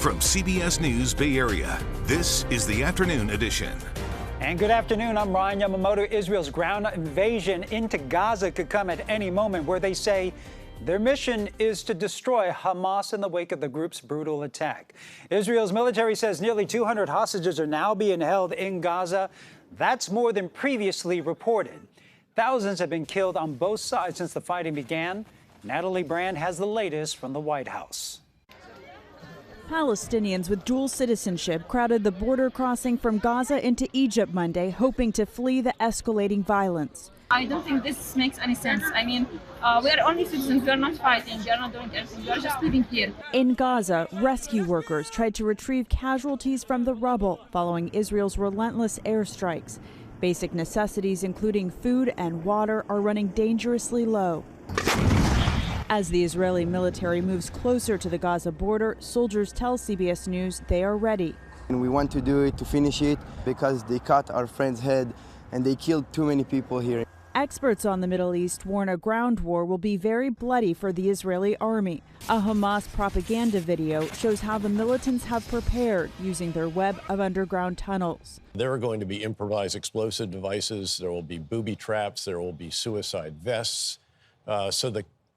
From CBS News Bay Area, this is the Afternoon Edition. And good afternoon, I'm Ryan Yamamoto. Israel's ground invasion into Gaza could come at any moment, where they say their mission is to destroy Hamas in the wake of the group's brutal attack. Israel's military says nearly 200 hostages are now being held in Gaza. That's more than previously reported. Thousands have been killed on both sides since the fighting began. Natalie Brand has the latest from the White House. Palestinians with dual citizenship crowded the border crossing from Gaza into Egypt Monday, hoping to flee the escalating violence. I don't think this makes any sense. I mean, we are only citizens. We are not fighting. We are not doing anything. We are just living here. In Gaza, rescue workers tried to retrieve casualties from the rubble following Israel's relentless airstrikes. Basic necessities, including food and water, are running dangerously low. As the Israeli military moves closer to the Gaza border, soldiers tell CBS News they are ready. And we want to do it to finish it because they cut our friend's head and they killed too many people here. Experts on the Middle East warn a ground war will be very bloody for the Israeli army. A Hamas propaganda video shows how the militants have prepared using their web of underground tunnels. There are going to be improvised explosive devices. There will be booby traps. There will be suicide vests.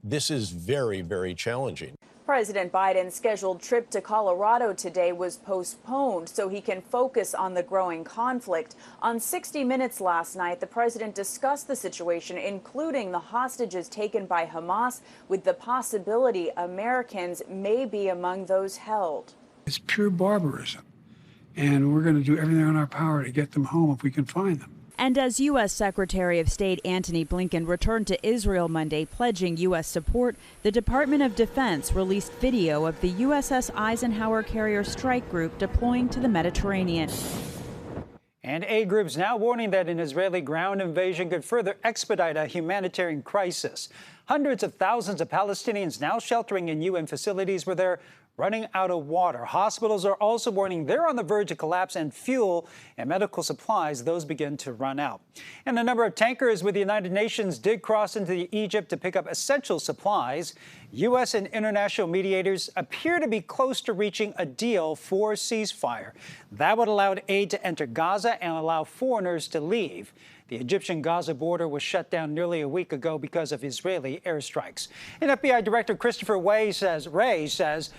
This is very, very challenging. President Biden's scheduled trip to Colorado today was postponed so he can focus on the growing conflict. On 60 Minutes last night, the president discussed the situation, including the hostages taken by Hamas, with the possibility Americans may be among those held. It's pure barbarism, and we're going to do everything in our power to get them home if we can find them. And as U.S. Secretary of State Antony Blinken returned to Israel Monday pledging U.S. support, the Department of Defense released video of the USS Eisenhower carrier strike group deploying to the Mediterranean. And aid groups now warning that an Israeli ground invasion could further expedite a humanitarian crisis. Hundreds of thousands of Palestinians now sheltering in UN facilities where they're running out of water. Hospitals are also warning they're on the verge of collapse, and fuel and medical supplies, those begin to run out. And a number of tankers with the United Nations did cross into Egypt to pick up essential supplies. U.S. and international mediators appear to be close to reaching a deal for ceasefire. That would allow aid to enter Gaza and allow foreigners to leave. The Egyptian-Gaza border was shut down nearly a week ago because of Israeli airstrikes. And FBI Director Christopher Wray says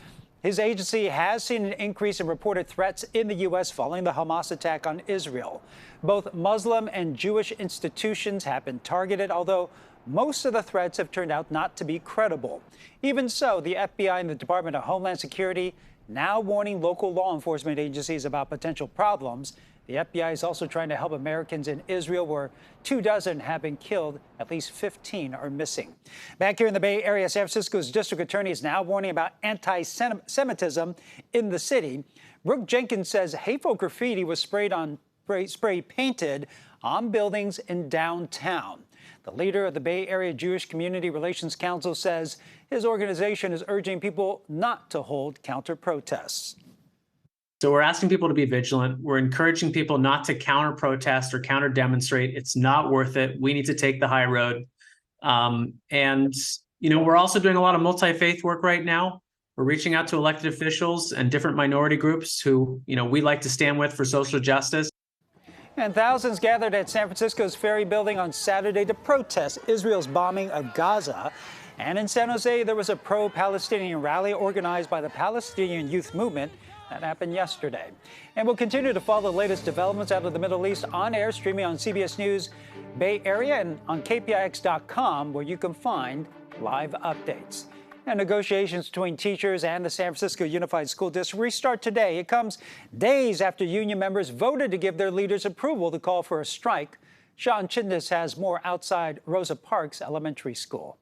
his agency has seen an increase in reported threats in the U.S. following the Hamas attack on Israel. Both Muslim and Jewish institutions have been targeted, although most of the threats have turned out not to be credible. Even so, the FBI and the Department of Homeland Security now warning local law enforcement agencies about potential problems. The FBI is also trying to help Americans in Israel, where 24 have been killed. At least 15 are missing. Back here in the Bay Area, San Francisco's district attorney is now warning about anti-Semitism in the city. Brooke Jenkins says hateful graffiti was spray painted on buildings in downtown. The leader of the Bay Area Jewish Community Relations Council says his organization is urging people not to hold counter-protests. So we're asking people to be vigilant. We're encouraging people not to counter-protest or counter-demonstrate. It's not worth it. We need to take the high road. We're also doing a lot of multi-faith work right now. We're reaching out to elected officials and different minority groups who, we like to stand with for social justice. And thousands gathered at San Francisco's Ferry Building on Saturday to protest Israel's bombing of Gaza. And in San Jose, there was a pro-Palestinian rally organized by the Palestinian Youth Movement. That happened yesterday. And we'll continue to follow the latest developments out of the Middle East on air, streaming on CBS News Bay Area and on KPIX.com, where you can find live updates. And negotiations between teachers and the San Francisco Unified School District restart today. It comes days after union members voted to give their leaders approval to call for a strike. Sean Chindis has more outside Rosa Parks Elementary School.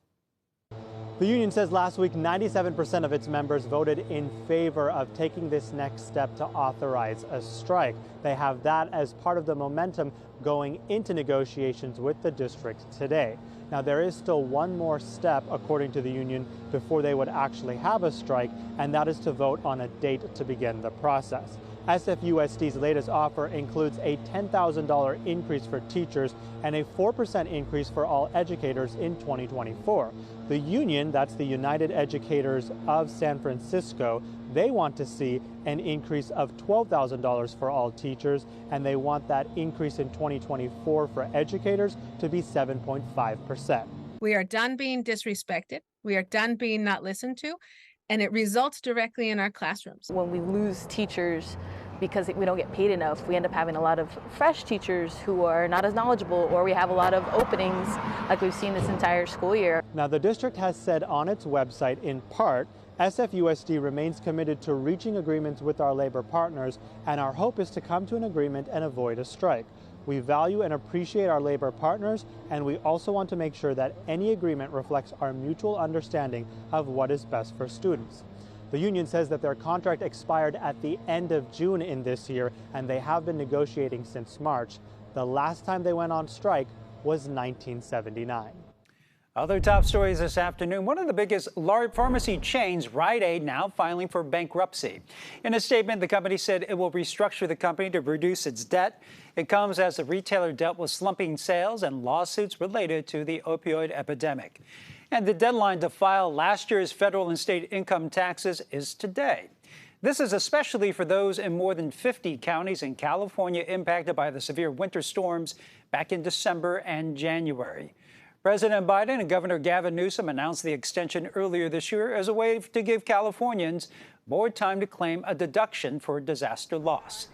The union says last week 97% of its members voted in favor of taking this next step to authorize a strike. They have that as part of the momentum going into negotiations with the district today. Now, there is still one more step, according to the union, before they would actually have a strike, and that is to vote on a date to begin the process. SFUSD's latest offer includes a $10,000 increase for teachers and a 4% increase for all educators in 2024. The union, that's the United Educators of San Francisco, they want to see an increase of $12,000 for all teachers, and they want that increase in 2024 for educators to be 7.5%. We are done being disrespected. We are done being not listened to, and it results directly in our classrooms. When we lose teachers because we don't get paid enough, we end up having a lot of fresh teachers who are not as knowledgeable, or we have a lot of openings like we've seen this entire school year. Now, the district has said on its website, in part, SFUSD remains committed to reaching agreements with our labor partners, and our hope is to come to an agreement and avoid a strike. We value and appreciate our labor partners, and we also want to make sure that any agreement reflects our mutual understanding of what is best for students. The union says that their contract expired at the end of June in this year, and they have been negotiating since March. The last time they went on strike was 1979. Other top stories this afternoon. One of the biggest large pharmacy chains, Rite Aid, now filing for bankruptcy. In a statement, the company said it will restructure the company to reduce its debt. It comes as the retailer dealt with slumping sales and lawsuits related to the opioid epidemic. And the deadline to file last year's federal and state income taxes is today. This is especially for those in more than 50 counties in California impacted by the severe winter storms back in December and January. President Biden and Governor Gavin Newsom announced the extension earlier this year as a way to give Californians more time to claim a deduction for disaster loss.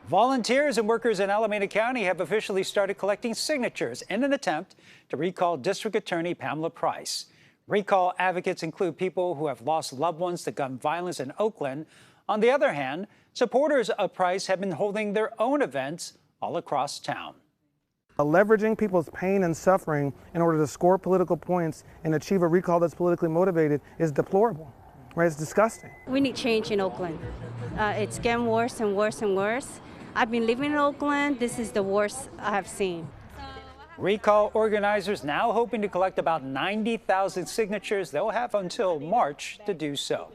Volunteers and workers in Alameda County have officially started collecting signatures in an attempt to recall District Attorney Pamela Price. Recall advocates include people who have lost loved ones to gun violence in Oakland. On the other hand, supporters of Price have been holding their own events all across town. Leveraging people's pain and suffering in order to score political points and achieve a recall that's politically motivated is deplorable, right? It's disgusting. We need change in Oakland. It's getting worse and worse and worse. I've been living in Oakland. This is the worst I have seen. Recall organizers now hoping to collect about 90,000 signatures. They'll have until March to do so.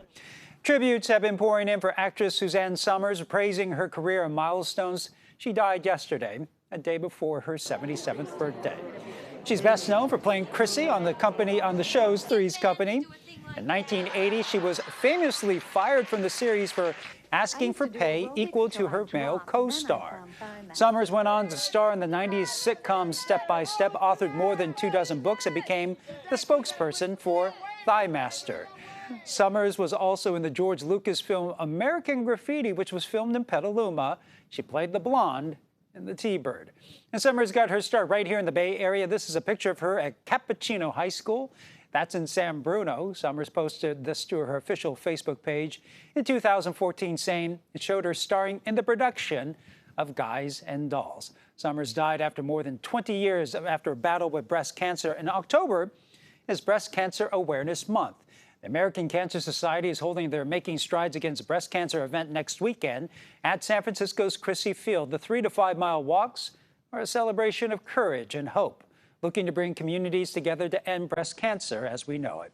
Tributes have been pouring in for actress Suzanne Summers, praising her career and milestones. She died yesterday, a day before her 77th birthday. She's best known for playing Chrissy on the show's Three's Company. In 1980, she was famously fired from the series for asking for pay equal to her male co-star. Summers went on to star in the 90s sitcom Step by Step, authored more than 24 books, and became the spokesperson for Thigh Master. Summers was also in the George Lucas film American Graffiti, which was filmed in Petaluma. She played the blonde in the T-Bird. And Summers got her start right here in the Bay Area. This is a picture of her at Cappuccino High School. That's in San Bruno. Summers posted this to her official Facebook page in 2014, saying it showed her starring in the production of Guys and Dolls. Summers died after more than 20 years after a battle with breast cancer. In October is Breast Cancer Awareness Month. The American Cancer Society is holding their Making Strides Against Breast Cancer event next weekend at San Francisco's Chrissy Field. The 3 to 5 mile walks are a celebration of courage and hope, looking to bring communities together to end breast cancer as we know it.